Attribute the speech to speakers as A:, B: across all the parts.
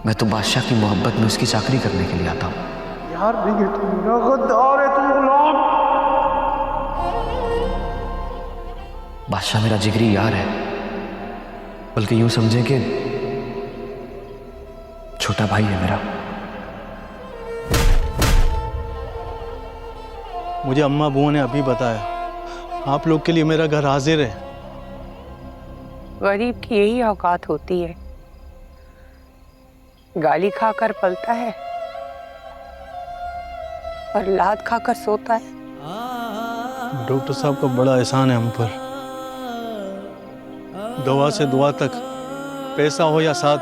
A: मैं तो बादशाह की मोहब्बत में उसकी चाकरी करने के लिए आता हूँ।
B: यार नहीं है तू, मेरा गद्दार है तू, गुलाम।
A: बादशाह मेरा जिगरी यार है, बल्कि यूं समझे कि छोटा भाई है मेरा।
C: मुझे अम्मा बुआ ने अभी बताया, आप लोग के लिए मेरा घर हाजिर है।
D: गरीब की यही औकात होती है, गाली खाकर पलता है और लात खाकर सोता है।
C: डॉक्टर साहब का बड़ा एहसान है हम पर। दवा से दुआ तक, पैसा हो या साथ,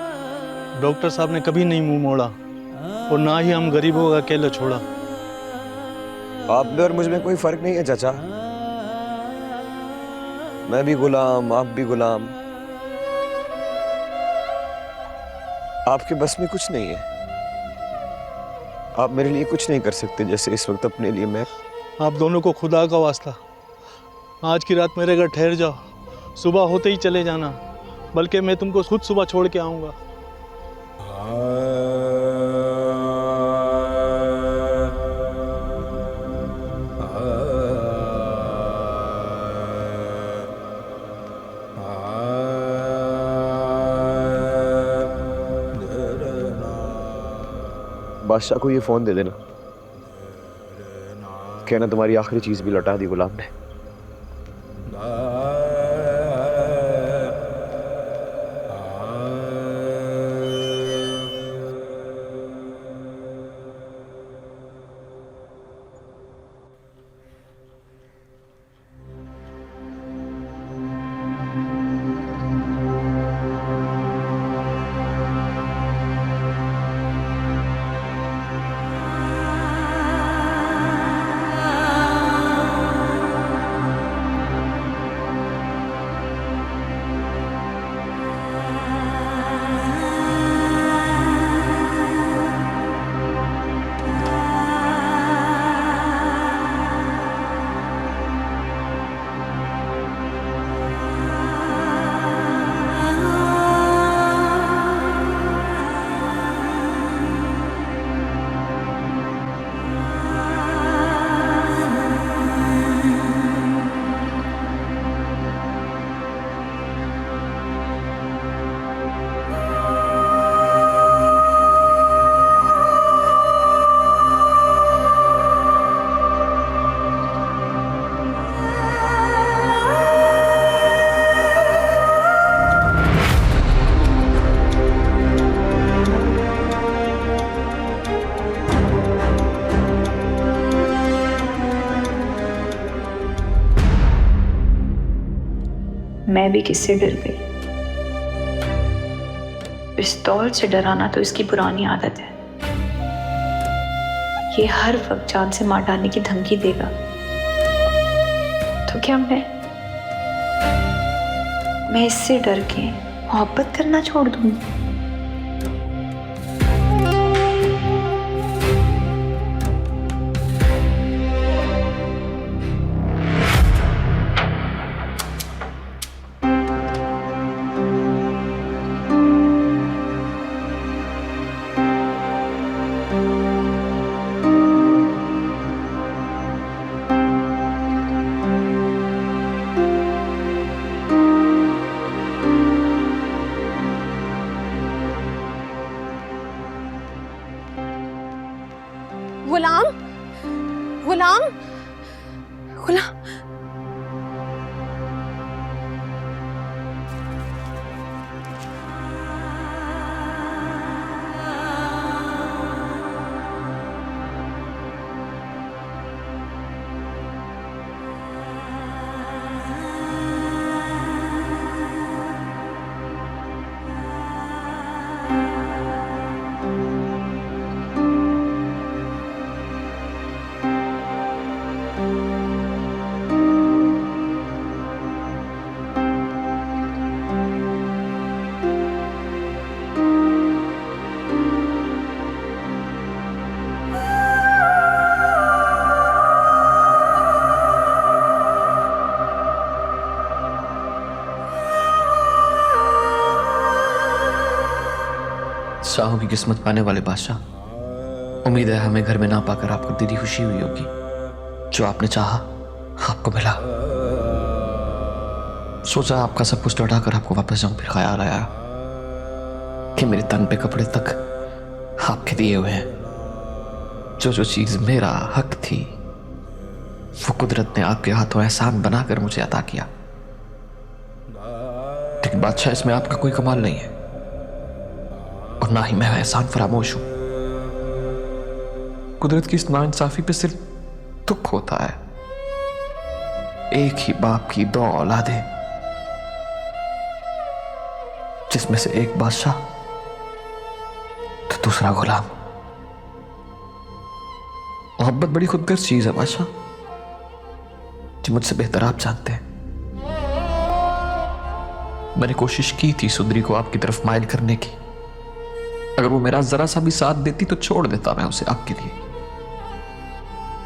C: डॉक्टर साहब ने कभी नहीं मुंह मोड़ा और ना ही हम गरीबों का अकेले छोड़ा।
E: आप में और मुझ में कोई फर्क नहीं है चाचा। मैं भी गुलाम, आप भी गुलाम। आपके बस में कुछ नहीं है। आप मेरे लिए कुछ नहीं कर सकते जैसे इस वक्त अपने लिए मैं।
C: आप दोनों को खुदा का वास्ता, आज की रात मेरे घर ठहर जाओ, सुबह होते ही चले जाना, बल्कि मैं तुमको खुद सुबह छोड़ के आऊँगा।
E: बादशाह को ये फोन दे देना, कहना तुम्हारी आखिरी चीज भी लौटा दी गुलाम ने।
F: मैं भी किससे डर गई। पिस्तौल से डराना तो इसकी पुरानी आदत है। ये हर वक्त जान से मार डालने की धमकी देगा, तो क्या मैं इससे डर के मोहब्बत करना छोड़ दूंगी?
G: गुलाम, गुलाम, गुलाम।
A: बादशाहों की किस्मत पाने वाले बादशाह, उम्मीद है हमें घर में ना पाकर आपको दिली खुशी हुई होगी। जो आपने चाहा आपको मिला। सोचा आपका सब कुछ लौटा कर आपको वापस जाऊं, फिर ख्याल आया कि मेरे तन पे कपड़े तक आपके दिए हुए हैं। जो जो चीज मेरा हक थी वो कुदरत ने आपके हाथों एहसान बनाकर मुझे अता किया। लेकिन बादशाह, इसमें आपका कोई कमाल नहीं है और ना ही मैं एहसान फरामोश हूं। कुदरत की इस नाइंसाफी पे सिर्फ दुख होता है। एक ही बाप की दो औलादें, जिसमें से एक बादशाह तो दूसरा गुलाम। मोहब्बत बड़ी खुदगर्ज चीज है बादशाह, जो मुझसे बेहतर आप जानते हैं। मैंने कोशिश की थी सुंदरी को आपकी तरफ माइल करने की। अगर वो मेरा जरा सा भी साथ देती तो छोड़ देता मैं उसे आपके लिए।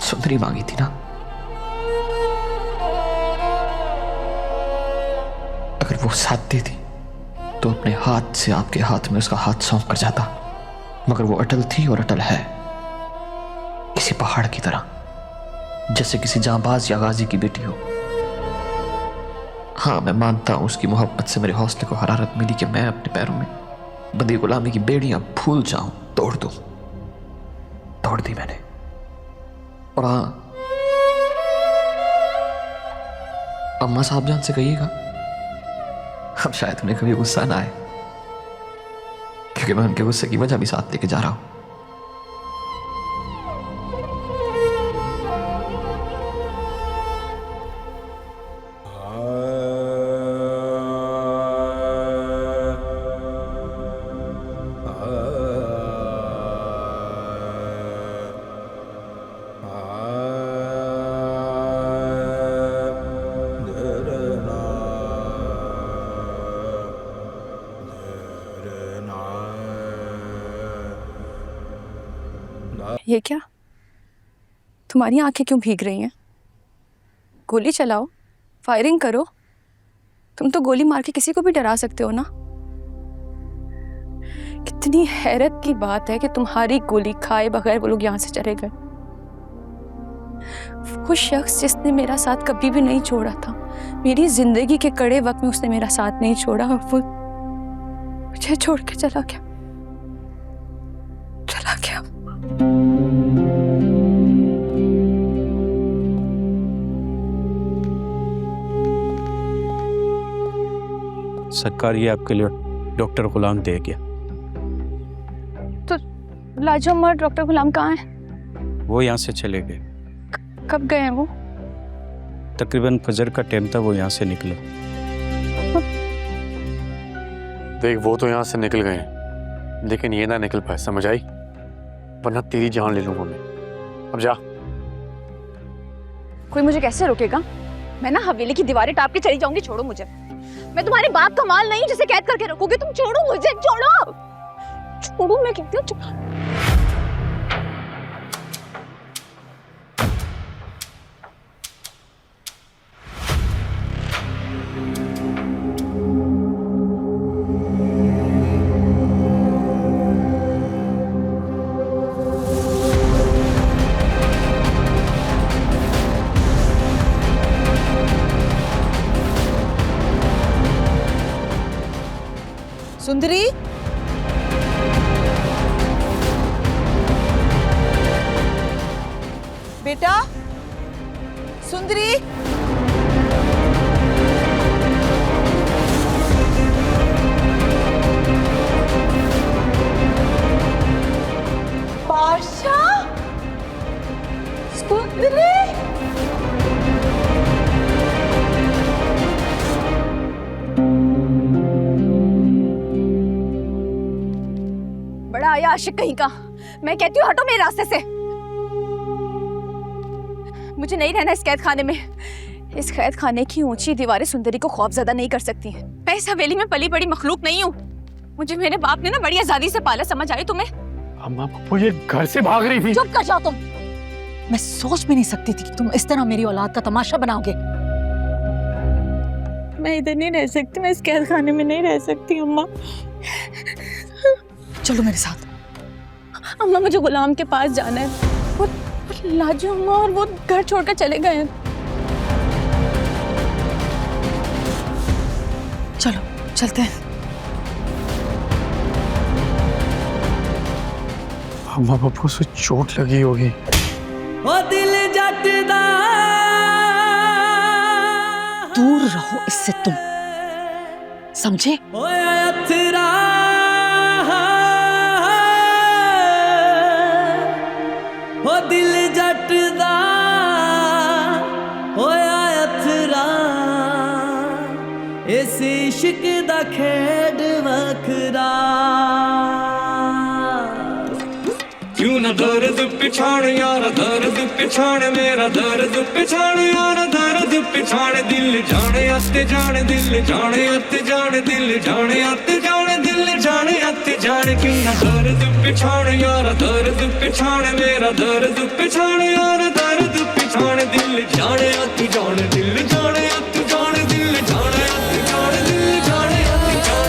A: सुंदरी मांगी थी ना। अगर वो साथ देती तो अपने हाथ से आपके हाथ में उसका हाथ सौंप कर जाता। मगर वो अटल थी और अटल है, किसी पहाड़ की तरह, जैसे किसी जांबाज या गाजी की बेटी हो। हाँ, मैं मानता हूं उसकी मोहब्बत से मेरे हौसले को हरारत मिली कि मैं अपने पैरों में बंदी गुलामी की बेड़ियां भूल जाऊं, तोड़ दूं। तोड़ दी मैंने। और हाँ, अम्मा साहब जान से कहिएगा अब शायद उन्हें कभी गुस्सा ना आए, क्योंकि मैं उनके गुस्से की वजह भी साथ लेके जा रहा हूं।
G: ये क्या? तुम्हारी आंखें क्यों भीग रही हैं? गोली चलाओ, फायरिंग करो। तुम तो गोली मार के किसी को भी डरा सकते हो ना। कितनी हैरत की बात है कि तुम्हारी गोली खाए बगैर वो लोग यहाँ से चले गए। वो शख्स जिसने मेरा साथ कभी भी नहीं छोड़ा था, मेरी जिंदगी के कड़े वक्त में उसने मेरा साथ नहीं छोड़ा, और वो मुझे छोड़ के चला गया।
H: सरकार, ये आपके लिए डॉक्टर गुलाम दे गया।
G: तो लाजो और डॉक्टर गुलाम कहाँ हैं?
H: वो यहाँ से चले गए।
G: कब गए हैं वो?
H: तकरीबन फजर का टाइम था, वो यहाँ से निकले।
I: देख, वो तो यहाँ से निकल गए हैं, लेकिन ये ना निकल पाए, समझ आई? वरना तेरी जान ले लूंगा मैं। अब जा।
G: कोई मुझे कैसे रोकेगा? मैं ना हवेली की दीवारें टाप के चली जाऊंगी। छोड़ो मुझे। मैं तुम्हारे बाप का माल नहीं जिसे कैद करके रखोगे तुम। छोड़ो मुझे, छोड़ो, छोड़ो, मैं कहती हूँ।
J: सुंदरी, बेटा, सुंदरी, पाशा, सुंदरी।
G: बड़ा आया आशिक कहीं का। मैं कहती हूँ हटो मेरे रास्ते से। मुझे नहीं रहना इस कैद खाने में। इस कैद खाने की ऊंची दीवारें सुंदरी को खौफजदा नहीं कर सकती हैं। मैं इस हवेली में पली बड़ी मखलूक नहीं हूँ। मुझे मेरे बाप ने ना बड़ी आजादी से पाला, समझ आई तुम्हें?
I: अम्मा पप्पू ये घर से भाग रही थी।
J: चुप कर जाओ तुम। मैं सोच भी नहीं सकती थी कि तुम इस तरह मेरी औलाद का तमाशा बनाओगे।
G: मैं इधर नहीं रह सकती, मैं इस कैद खाने में नहीं रह सकती अम्मा।
J: चलो मेरे साथ।
G: अम्मा मुझे गुलाम के पास जाना है। वो लाजू अम्मा और वो घर छोड़कर चले गए हैं।
J: चलो चलते हैं।
I: अम्मा पप्पू से चोट लगी होगी।
J: दूर रहो इससे तुम, समझे?
K: दिल जटदा होया अथरा इस इश्क दा खेड वखरा क्यों न दर्द पिछाड़ यार दर्द पिछाड़ मेरा दर्द पिछाड़ यार दर्द पिछाड़ दिल जाने अत जाने दिल जाने अत जाने दिल जाने अत जाने दिल जाने अत जाने क्यों न दर्द पिछाड़ यार दर्द पिछाड़ मेरा दर्द पिछाड़ यार दर्द पिछाड़ दिल जाने अत जाने दिल जाने अत जाने दिल जाने अत जाने दिल जाने अत जाने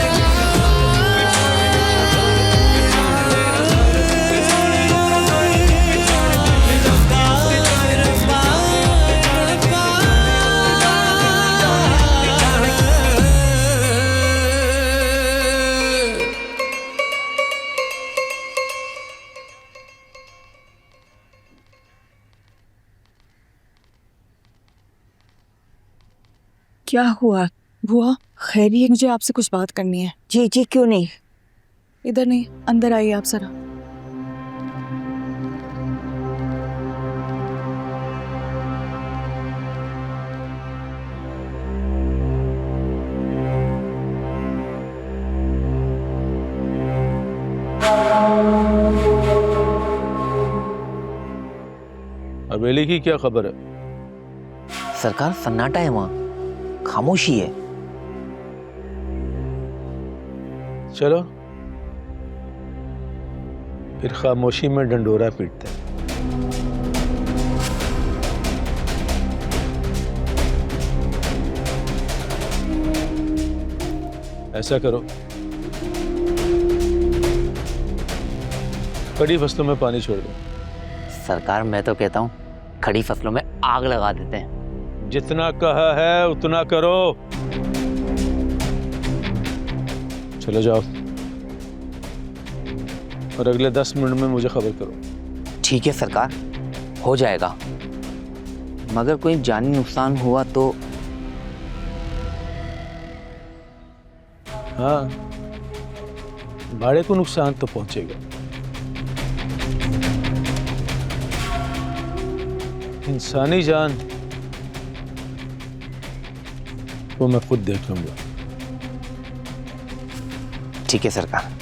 J: क्या हुआ बुआ? खैरियत? मुझे आपसे कुछ बात करनी है।
D: जी जी, क्यों नहीं?
J: इधर नहीं, अंदर आइए आप जरा।
C: हवेली की क्या खबर है?
A: सरकार सन्नाटा है वहां, खामोशी है।
C: चलो फिर खामोशी में डंडोरा पीटते हैं। ऐसा करो, खड़ी फसलों में पानी छोड़ दो।
A: सरकार मैं तो कहता हूँ खड़ी फसलों में आग लगा देते हैं।
C: जितना कहा है उतना करो। चलो जाओ और अगले 10 मिनट में मुझे खबर करो।
A: ठीक है सरकार, हो जाएगा। मगर कोई जानी नुकसान हुआ तो?
C: हाँ, भाड़े को नुकसान तो पहुंचेगा। इंसानी जान वो मैं खुद देख लूंगा।
A: ठीक है सरकार।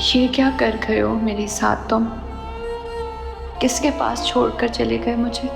F: ये क्या कर गए हो मेरे साथ तुम? किसके पास छोड़कर चले गए मुझे?